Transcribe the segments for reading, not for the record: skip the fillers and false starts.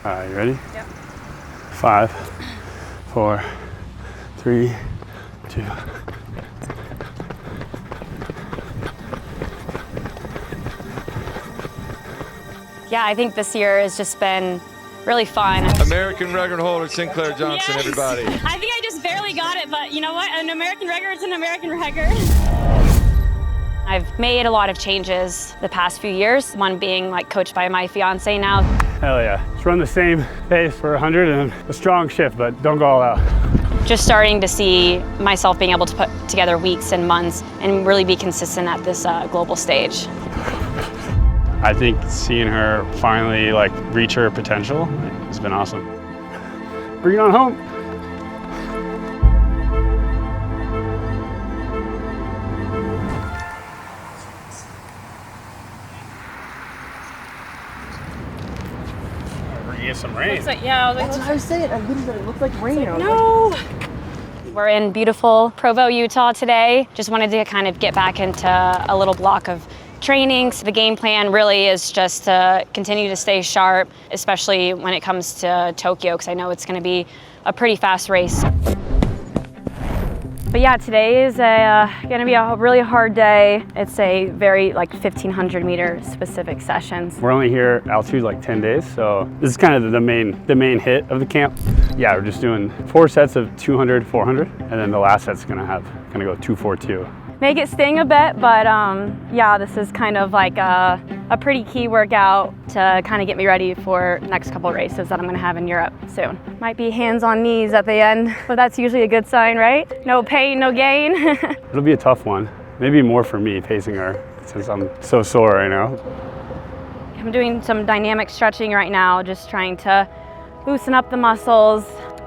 All right, you ready? Yep. 5, 4, 3, 2. Yeah, I think this year has just been really fun. American record holder Sinclaire Johnson, Yes. everybody. I think I just barely got it, but you know what? An American record is an American record. I've made a lot of changes the past few years, one being like coached by my fiance now. Hell yeah. Just run the same pace for 100 and a strong shift, but don't go all out. Just starting to see myself being able to put together weeks and months and really be consistent at this global stage. I think seeing her finally like reach her potential has been awesome. Bring it on home. We're gonna get some rain. Looks like, yeah, That's what I was saying. I literally said it looked like rain. no. We're in beautiful Provo, Utah today. Just wanted to kind of get back into a little block of training. So the game plan really is just to continue to stay sharp, especially when it comes to Tokyo, because I know it's going to be a pretty fast race. But yeah, today is going to be a really hard day. It's a very 1,500 meter specific sessions. We're only here altitude like 10 days, so this is kind of the main hit of the camp. Yeah, we're just doing 4 sets of 200, 400, and then the last set's gonna go 242. Make it sting a bit, but yeah, this is kind of like a pretty key workout to kind of get me ready for next couple races that I'm gonna have in Europe soon. Might be hands on knees at the end, but that's usually a good sign, right? No pain, no gain. It'll be a tough one. Maybe more for me pacing her since I'm so sore right now. I'm doing some dynamic stretching right now, just trying to loosen up the muscles,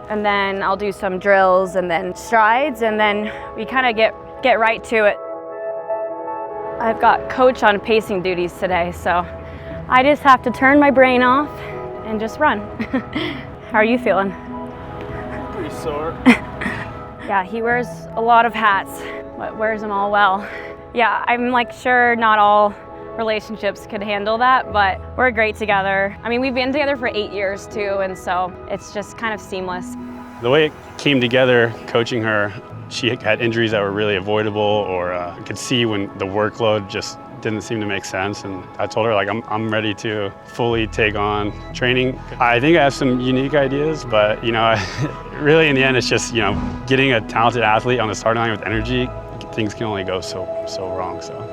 and then I'll do some drills and then strides, and then we kind of get right to it. I've got coach on pacing duties today, so I just have to turn my brain off and just run. How are you feeling? Pretty sore. Yeah, he wears a lot of hats, but wears them all well. Yeah, I'm sure not all relationships could handle that, but we're great together. I mean, we've been together for 8 years too, and so it's just kind of seamless. The way it came together, coaching her, she had injuries that were really avoidable, or I could see when the workload just didn't seem to make sense, and I told her I'm ready to fully take on training. I think I have some unique ideas, but really in the end it's just getting a talented athlete on the starting line with energy. Things can only go so wrong. So.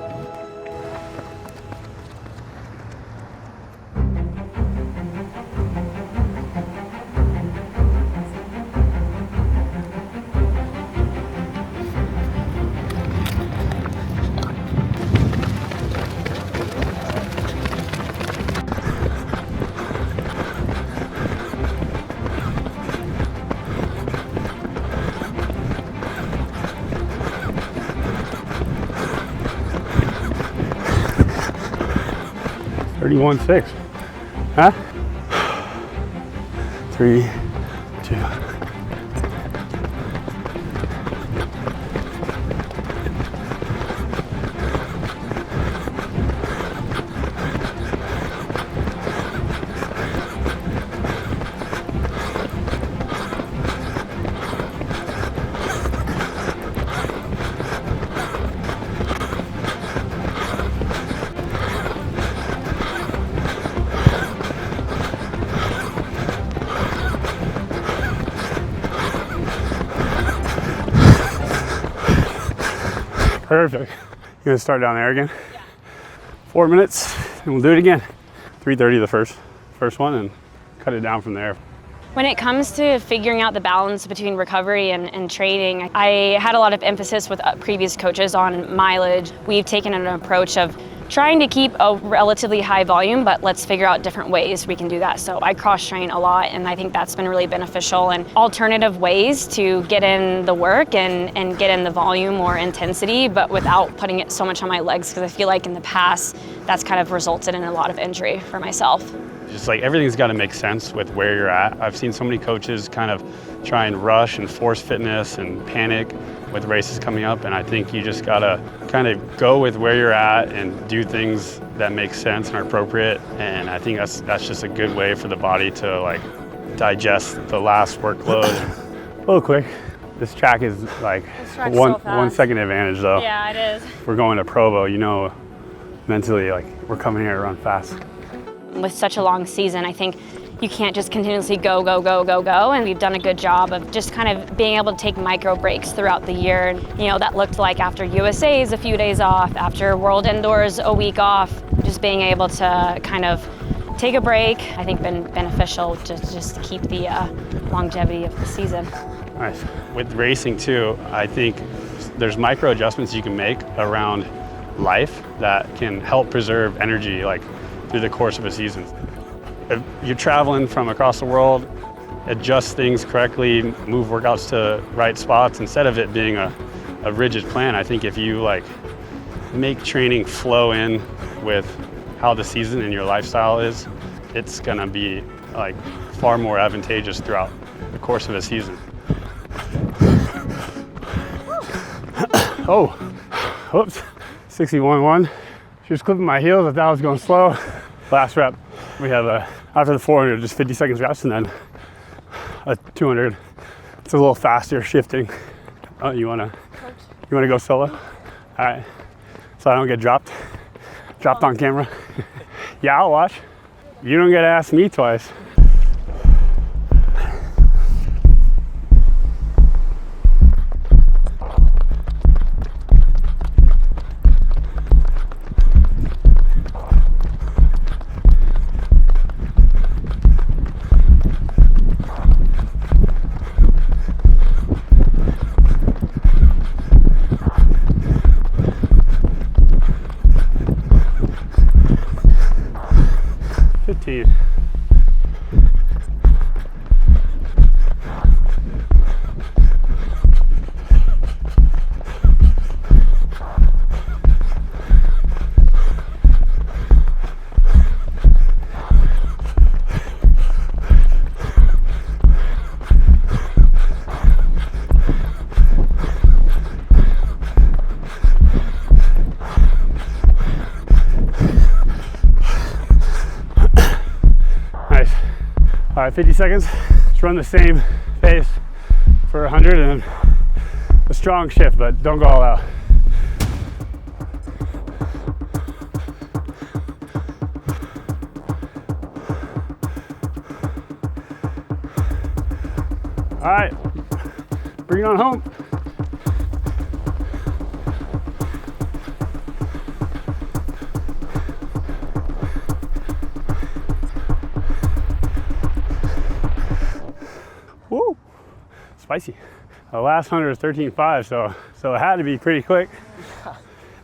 $31.6, huh? 3, 2. Perfect. You gonna start down there again? Yeah. 4 minutes, and we'll do it again. 3:30 the first one, and cut it down from there. When it comes to figuring out the balance between recovery and training, I had a lot of emphasis with previous coaches on mileage. We've taken an approach of trying to keep a relatively high volume, but let's figure out different ways we can do that. So I cross-train a lot, and I think that's been really beneficial, and alternative ways to get in the work and get in the volume or intensity, but without putting it so much on my legs, because I feel like in the past, that's kind of resulted in a lot of injury for myself. Just everything's got to make sense with where you're at. I've seen so many coaches kind of try and rush and force fitness and panic with races coming up, and I think you just got to kind of go with where you're at and do things that make sense and are appropriate. And I think that's just a good way for the body to like digest the last workload. A little quick. This track is like one second advantage though. Yeah, it is. We're going to Provo, you know, mentally like we're coming here to run fast. With such a long season, I think you can't just continuously go, go, go, go, go. And we've done a good job of just kind of being able to take micro breaks throughout the year. And, you know, that looked like after USA's a few days off, after World Indoors a week off, just being able to kind of take a break, I think been beneficial just to keep the longevity of the season. Nice. With racing too, I think there's micro adjustments you can make around life that can help preserve energy like through the course of a season. If you're traveling from across the world, adjust things correctly, move workouts to right spots instead of it being a rigid plan. I think if you like make training flow in with how the season and your lifestyle is, it's gonna be like far more advantageous throughout the course of a season. Oh, whoops, 61.1. She was clipping my heels, I thought I was going slow. Last rep, we have after the 400, just 50 seconds reps, and then a 200. It's a little faster shifting. Oh, you wanna go solo? All right, so I don't get dropped on camera. Yeah, I'll watch. You don't get to ask me twice. All right, 50 seconds. Let's run the same pace for 100 and a strong shift, but don't go all out. All right, bring it on home. Woo, spicy. The last 100 is 13.5, so it had to be pretty quick,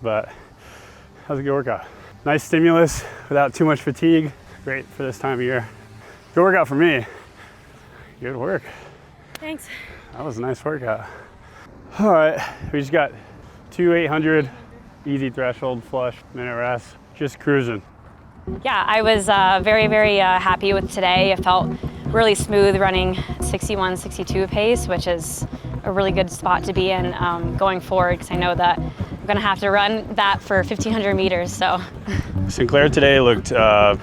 but that was a good workout. Nice stimulus without too much fatigue. Great for this time of year. Good workout for me. Good work. Thanks. That was a nice workout. All right, we just got 2 800, easy threshold, flush, minute rest, just cruising. Yeah, I was very, very happy with today. I felt really smooth running 61, 62 pace, which is a really good spot to be in going forward, because I know that I'm gonna have to run that for 1,500 meters, so. Sinclaire today looked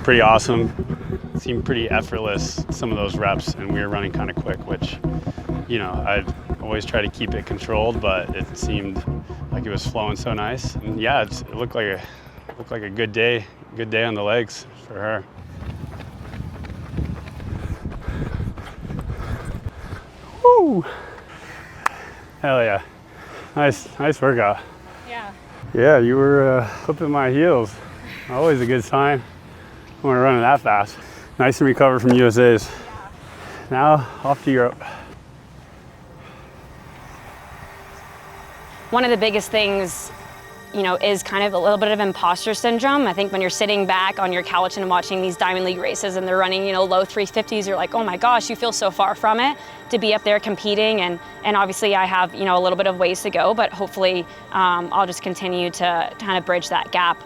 pretty awesome. Seemed pretty effortless, some of those reps, and we were running kind of quick, which, you know, I always try to keep it controlled, but it seemed like it was flowing so nice. And yeah, it looked like a good day on the legs for her. Woo! Hell yeah. Nice workout. Yeah. Yeah, you were clipping my heels. Always a good sign when we're running that fast. Nice and recovered from USA's. Yeah. Now off to Europe. One of the biggest things, you know, is kind of a little bit of imposter syndrome. I think when you're sitting back on your couch and watching these Diamond League races and they're running, you know, low 350s, you're like, oh my gosh, you feel so far from it to be up there competing. And obviously I have, you know, a little bit of ways to go, but hopefully I'll just continue to kind of bridge that gap.